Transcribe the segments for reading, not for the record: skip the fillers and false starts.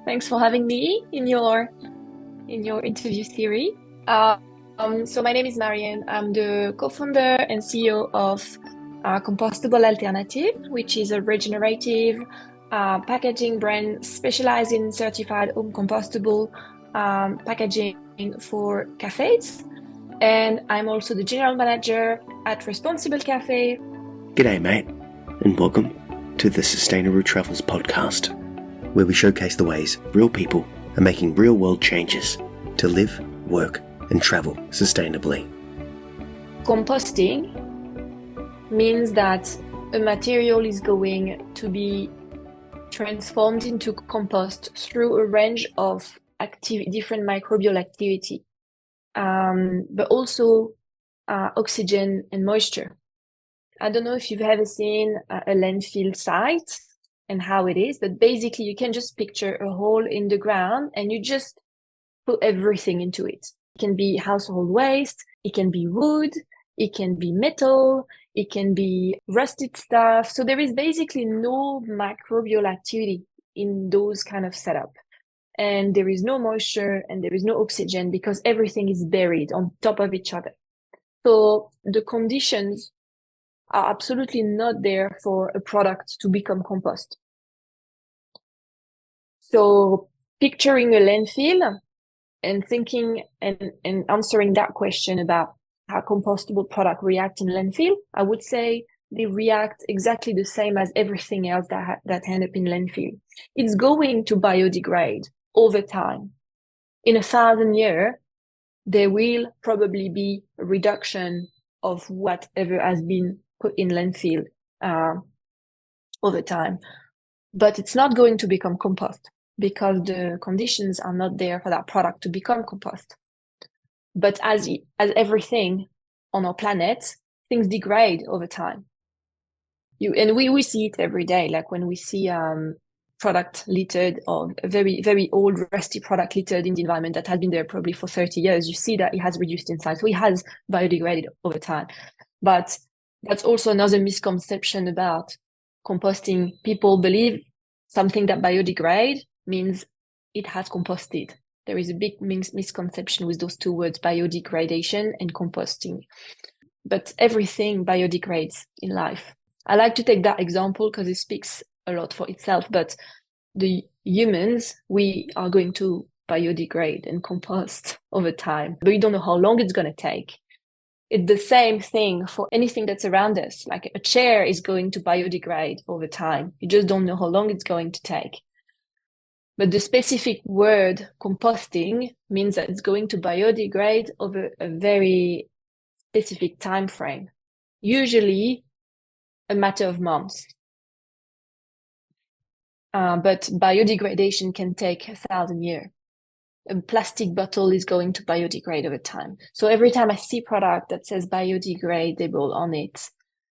Thanks for having me in your interview series. So my name is Marion. I'm the co-founder and CEO of Compostable Alternative, which is a regenerative packaging brand specialized in certified home compostable packaging for cafes. And I'm also the general manager at Responsible Cafe. G'day, mate, and welcome to the Sustainable Travels podcast, where we showcase the ways real people are making real-world changes to live, work, and travel sustainably. Composting means that a material is going to be transformed into compost through a range of different microbial activity, but also oxygen and moisture. I don't know if you've ever seen a landfill site and how it is, but basically you can just picture a hole in the ground and you just put everything into it. It can be household waste, it can be wood, it can be metal, it can be rusted stuff. So there is basically no microbial activity in those kind of setup. And there is no moisture and there is no oxygen because everything is buried on top of each other. So the conditions are absolutely not there for a product to become compost. So picturing a landfill and thinking and answering that question about how compostable products react in landfill, I would say they react exactly the same as everything else that end up in landfill. It's going to biodegrade over time. In 1,000 years, there will probably be a reduction of whatever has been put in landfill over time. But it's not going to become compost because the conditions are not there for that product to become compost. But as everything on our planet, things degrade over time. We see it every day, like when we see product littered or a very, very old, rusty product littered in the environment that has been there probably for 30 years, you see that it has reduced in size. So it has biodegraded over time. But that's also another misconception about composting. People believe something that biodegrade means it has composted. There is a big misconception with those two words, biodegradation and composting. But everything biodegrades in life. I like to take that example because it speaks a lot for itself, but the humans, we are going to biodegrade and compost over time, but we don't know how long it's going to take. It's the same thing for anything that's around us. Like a chair is going to biodegrade over time. You just don't know how long it's going to take. But the specific word composting means that it's going to biodegrade over a very specific time frame, usually a matter of months. But biodegradation can take 1,000 years. A plastic bottle is going to biodegrade over time. So every time I see product that says biodegradable on it,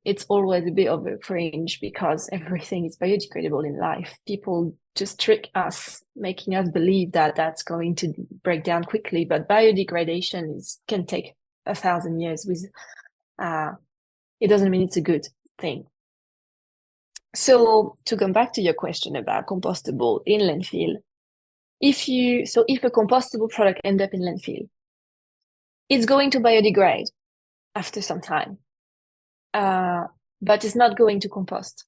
it's always a bit of a cringe because everything is biodegradable in life. People just trick us, making us believe that that's going to break down quickly. But biodegradation can take 1,000 years. It doesn't mean it's a good thing. So to come back to your question about compostable in landfill, if a compostable product ends up in landfill, it's going to biodegrade after some time, but it's not going to compost.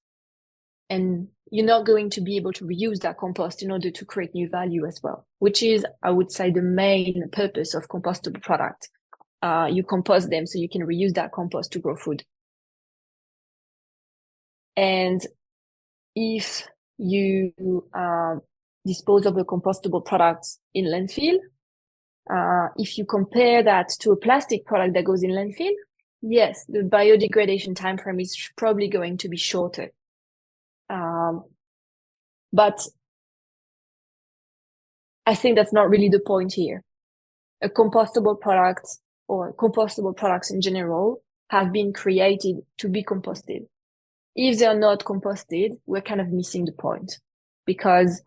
And you're not going to be able to reuse that compost in order to create new value as well, which is, I would say, the main purpose of compostable product. You compost them so you can reuse that compost to grow food. And if you dispose of a compostable product in landfill, if you compare that to a plastic product that goes in landfill, yes, the biodegradation time frame is probably going to be shorter. But I think that's not really the point here. A compostable product or compostable products in general have been created to be composted. If they're not composted, we're kind of missing the point because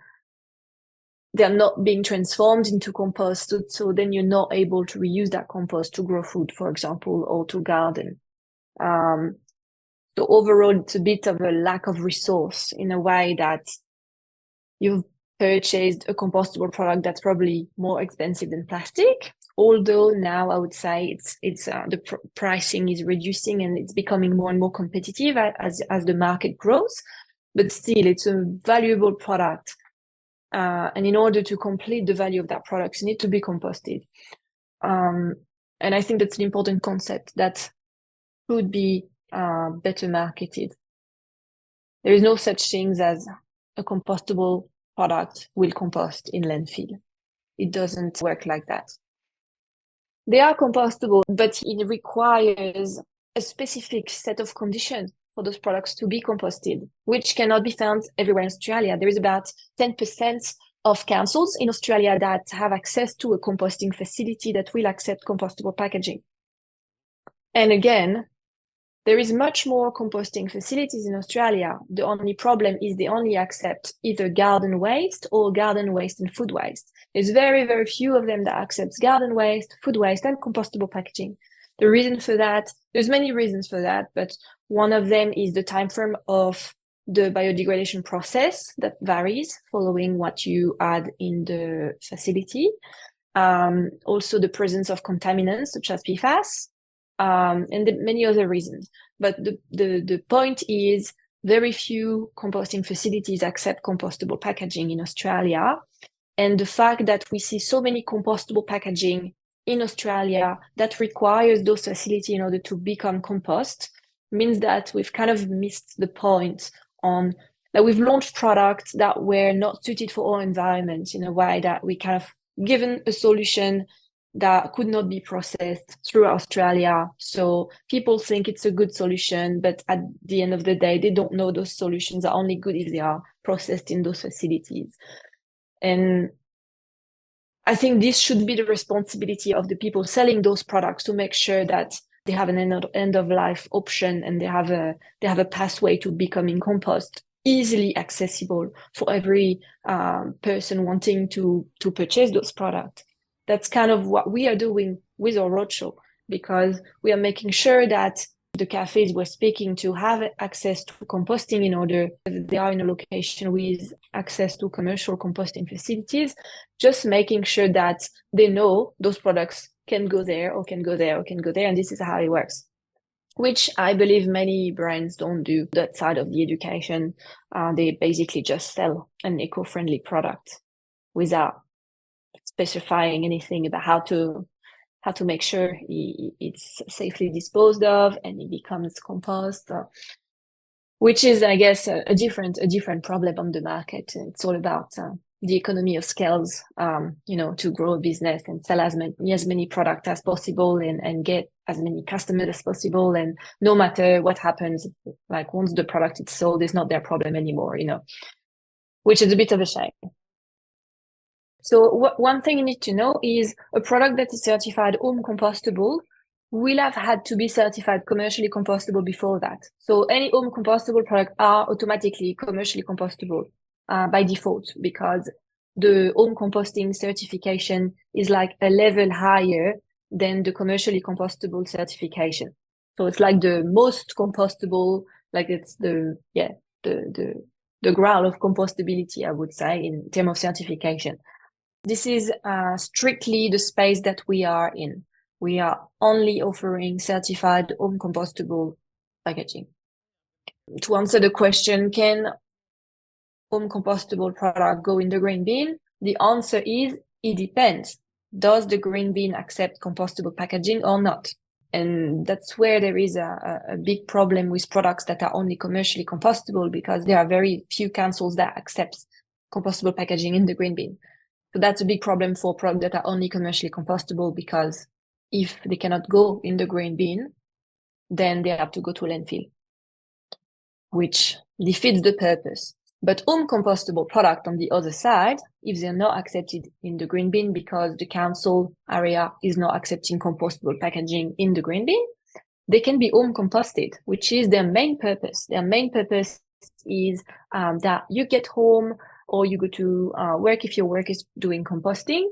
they're not being transformed into compost. So then you're not able to reuse that compost to grow food, for example, or to garden. So overall, it's a bit of a lack of resource in a way that you've purchased a compostable product that's probably more expensive than plastic. Although now I would say the pricing is reducing and it's becoming more and more competitive as the market grows. But still, it's a valuable product. And in order to complete the value of that product, you need to be composted. And I think that's an important concept that could be better marketed. There is no such thing as a compostable product will compost in landfill. It doesn't work like that. They are compostable, but it requires a specific set of conditions for those products to be composted, which cannot be found everywhere in Australia. There is about 10% of councils in Australia that have access to a composting facility that will accept compostable packaging. And again, there is much more composting facilities in Australia. The only problem is they only accept either garden waste or garden waste and food waste. There's very, very few of them that accepts garden waste, food waste, and compostable packaging. The reason for that, there's many reasons for that, but one of them is the time frame of the biodegradation process that varies following what you add in the facility. Also the presence of contaminants such as PFAS, and many other reasons. But the point is very few composting facilities accept compostable packaging in Australia. And the fact that we see so many compostable packaging in Australia that requires those facilities in order to become compost means that we've kind of missed the point on that we've launched products that were not suited for our environment in a way that we kind of given a solution that could not be processed through Australia. So people think it's a good solution, but at the end of the day, they don't know those solutions are only good if they are processed in those facilities. And I think this should be the responsibility of the people selling those products to make sure that they have an end of life option and they have a pathway to becoming compost easily accessible for every person wanting to purchase those products. That's kind of what we are doing with our roadshow, because we are making sure that the cafes we're speaking to have access to composting in order that they are in a location with access to commercial composting facilities, just making sure that they know those products can go there or can go there or can go there. And this is how it works, which I believe many brands don't do that side of the education. They basically just sell an eco-friendly product without specifying anything about how to make sure it's safely disposed of and it becomes compost, which is, I guess, a different problem on the market. It's all about the economy of scales, to grow a business and sell as many products as possible and get as many customers as possible. And no matter what happens, like once the product is sold, it's not their problem anymore, which is a bit of a shame. So one thing you need to know is a product that is certified home compostable will have had to be certified commercially compostable before that. So any home compostable product are automatically commercially compostable by default, because the home composting certification is like a level higher than the commercially compostable certification. So it's like the most compostable, like it's the ground of compostability, I would say, in terms of certification. This is strictly the space that we are in. We are only offering certified home compostable packaging. To answer the question, can home compostable product go in the green bin? The answer is, it depends. Does the green bin accept compostable packaging or not? And that's where there is a big problem with products that are only commercially compostable, because there are very few councils that accept compostable packaging in the green bin. So that's a big problem for products that are only commercially compostable, because if they cannot go in the green bin, then they have to go to landfill, which defeats the purpose. But home compostable product on the other side, if they're not accepted in the green bin because the council area is not accepting compostable packaging in the green bin, they can be home composted, which is their main purpose. Their main purpose is that you get home or you go to work if your work is doing composting,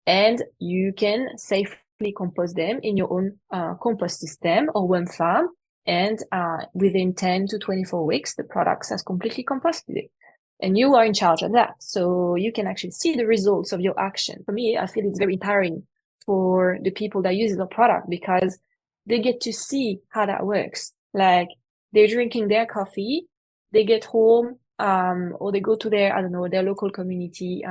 and you can safely compost them in your own compost system or worm farm. And within 10 to 24 weeks, the products has completely composted it. and you are in charge of that. So you can actually see the results of your action. For me, I feel it's very empowering for the people that use the product because they get to see how that works. Like they're drinking their coffee, they get home, or they go to their, I don't know, their local community,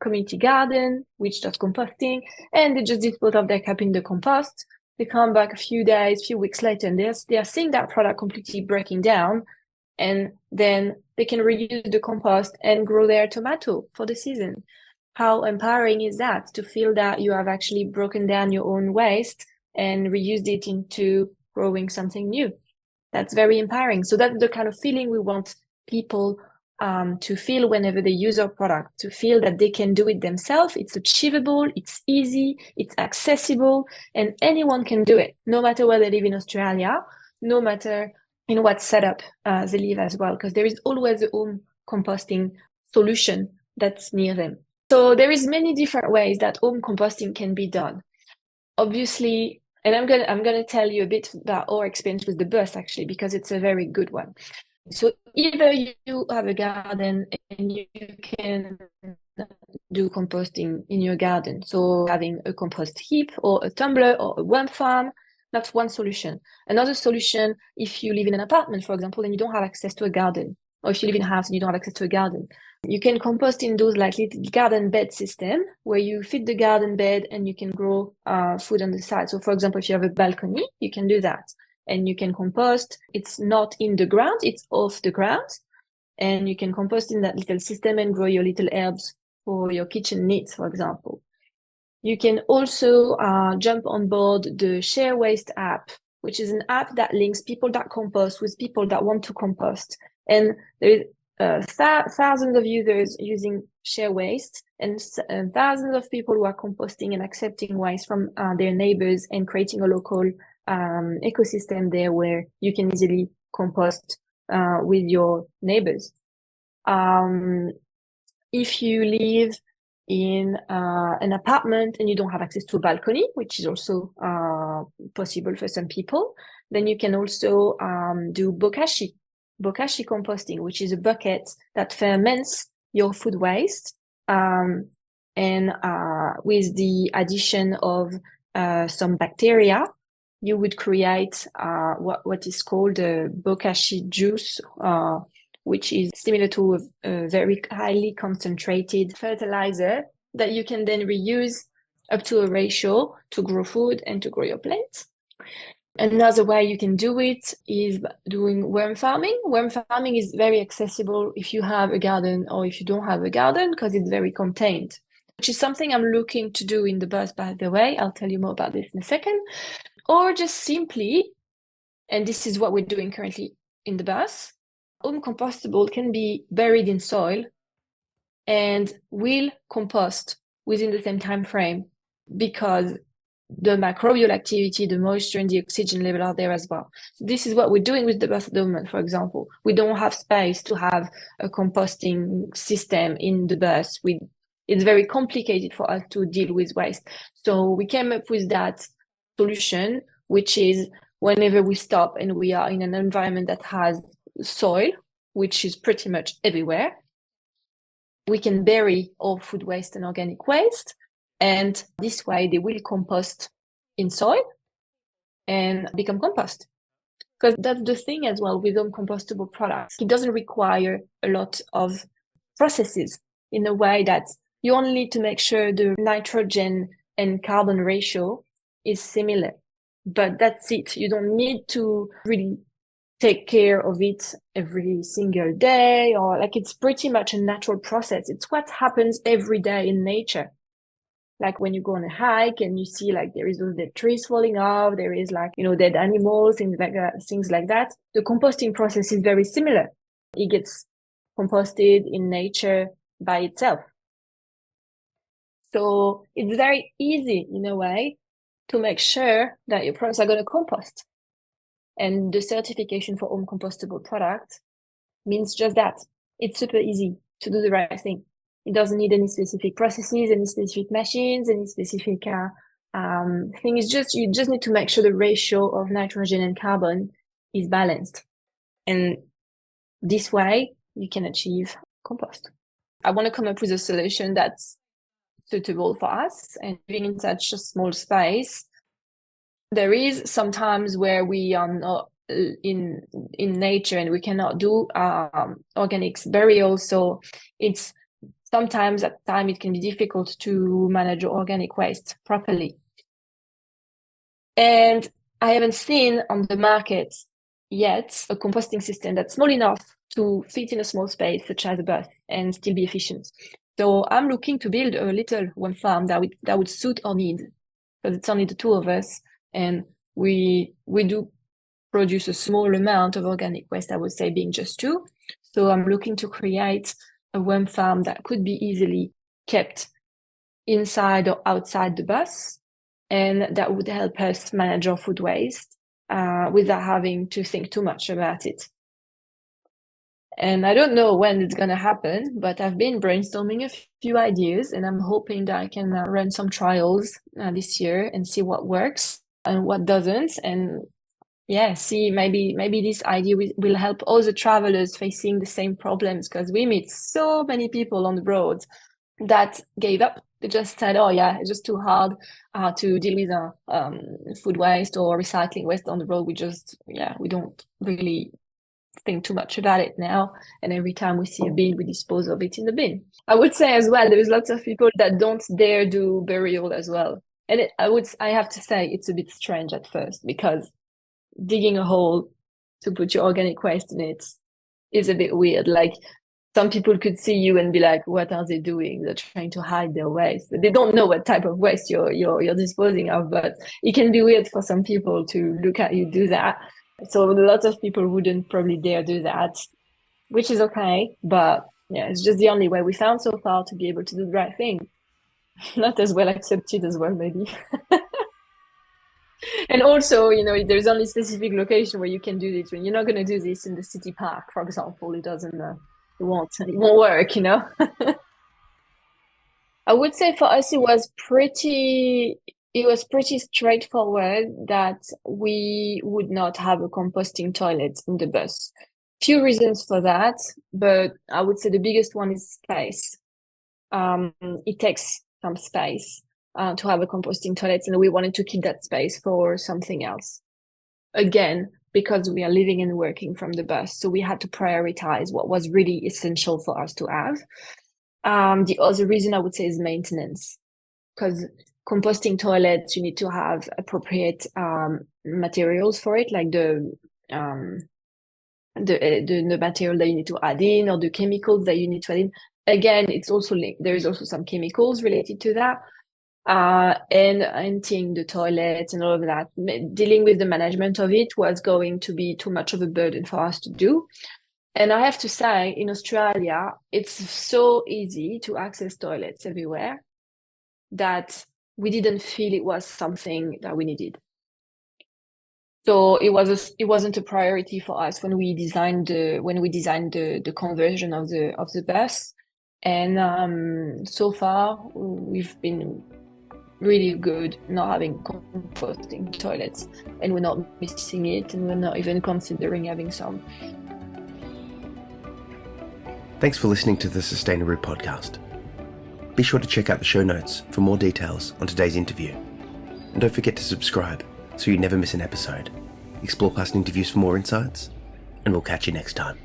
community garden, which does composting, and they just dispose of their cup in the compost. They come back a few weeks later, and they're seeing that product completely breaking down, and then they can reuse the compost and grow their tomato for the season. How empowering is that to feel that you have actually broken down your own waste and reused it into growing something new? That's very empowering. So that's the kind of feeling we want people to feel whenever they use our product, to feel that they can do it themselves. It's achievable, it's easy, it's accessible, and anyone can do it, no matter where they live in Australia, no matter in what setup they live as well, because there is always a home composting solution that's near them. So there is many different ways that home composting can be done. Obviously, and I'm gonna tell you a bit about our experience with the bus actually, because it's a very good one. So either you have a garden and you can do composting in your garden. So having a compost heap or a tumbler or a worm farm, that's one solution. Another solution, if you live in an apartment, for example, and you don't have access to a garden, or if you live in a house and you don't have access to a garden, you can compost in those like little garden bed system where you fit the garden bed and you can grow food on the side. So for example, if you have a balcony, you can do that. And you can compost. It's not in the ground, it's off the ground. And you can compost in that little system and grow your little herbs for your kitchen needs, for example. You can also jump on board the Share Waste app, which is an app that links people that compost with people that want to compost. And there is thousands of users using Share Waste and thousands of people who are composting and accepting waste from their neighbors and creating a local ecosystem there where you can easily compost with your neighbors. If you live in an apartment and you don't have access to a balcony, which is also possible for some people, then you can also do bokashi composting, which is a bucket that ferments your food waste, and with the addition of some bacteria, you would create what is called a bokashi juice, which is similar to a very highly concentrated fertilizer that you can then reuse up to a ratio to grow food and to grow your plants. Another way you can do it is doing worm farming. Worm farming is very accessible if you have a garden or if you don't have a garden, because it's very contained, which is something I'm looking to do in the bus, by the way. I'll tell you more about this in a second. Or just simply, and this is what we're doing currently in the bus, home compostable can be buried in soil and will compost within the same time frame because the microbial activity, the moisture and the oxygen level are there as well. This is what we're doing with the bus at the moment, for example. We don't have space to have a composting system in the bus. It's very complicated for us to deal with waste. So we came up with that solution, which is whenever we stop and we are in an environment that has soil, which is pretty much everywhere, we can bury all food waste and organic waste. And this way they will compost in soil and become compost. Because that's the thing as well with home compostable products. It doesn't require a lot of processes in a way that you only need to make sure the nitrogen and carbon ratio is similar, but that's it. You don't need to really take care of it every single day, or like it's pretty much a natural process. It's what happens every day in nature. Like when you go on a hike and you see like there is those dead trees falling off, there is like, dead animals, things like that. The composting process is very similar. It gets composted in nature by itself. So it's very easy in a way to make sure that your products are going to compost. And the certification for home compostable products means just that. It's super easy to do the right thing. It doesn't need any specific processes, any specific machines, any specific thing. It's just, you just need to make sure the ratio of nitrogen and carbon is balanced. And this way, you can achieve compost. I want to come up with a solution that's suitable for us, and living in such a small space, there is sometimes where we are not in nature and we cannot do organics burial. So it's sometimes at time it can be difficult to manage organic waste properly. And I haven't seen on the market yet a composting system that's small enough to fit in a small space such as a bus and still be efficient. So I'm looking to build a little one farm that would suit our need, because it's only the two of us, and we do produce a small amount of organic waste, I would say, being just two. So I'm looking to create a worm farm that could be easily kept inside or outside the bus, and that would help us manage our food waste without having to think too much about it. And I don't know when it's going to happen, but I've been brainstorming a few ideas, and I'm hoping that I can run some trials this year and see what works and what doesn't. And see, maybe this idea will help all the travelers facing the same problems, because we meet so many people on the road that gave up. They just said, oh yeah, it's just too hard to deal with food waste or recycling waste on the road. We don't really think too much about it now, and every time we see a bin, we dispose of it in the bin. I would say as well, there's lots of people that don't dare do burial as well, and I have to say it's a bit strange at first, because digging a hole to put your organic waste in it is a bit weird. Like, some people could see you and be like, what are they doing? They're trying to hide their waste. They don't know what type of waste you're disposing of, but it can be weird for some people to look at you do that. So a lot of people wouldn't probably dare do that, which is okay. But yeah, it's just the only way we found so far to be able to do the right thing. Not as well accepted as well, maybe. And also, there's only specific location where you can do this. When you're not going to do this in the city park, for example, it won't work, I would say for us, it was pretty straightforward that we would not have a composting toilet in the bus. Few reasons for that, but I would say the biggest one is space. It takes some space to have a composting toilet, and we wanted to keep that space for something else. Again, because we are living and working from the bus, so we had to prioritize what was really essential for us to have. The other reason I would say is maintenance, because composting toilets, you need to have appropriate materials for it, like the material that you need to add in, or the chemicals that you need to add in. Again, there is also some chemicals related to that. And emptying the toilet and all of that, dealing with the management of it was going to be too much of a burden for us to do. And I have to say, in Australia, it's so easy to access toilets everywhere that we didn't feel it was something that we needed. So it wasn't a priority for us when we designed the conversion of the bus. And so far we've been really good not having composting toilets, and we're not missing it, and we're not even considering having some. Thanks for listening to the Sustainable podcast. Be sure to check out the show notes for more details on today's interview. And don't forget to subscribe so you never miss an episode. Explore past interviews for more insights, and we'll catch you next time.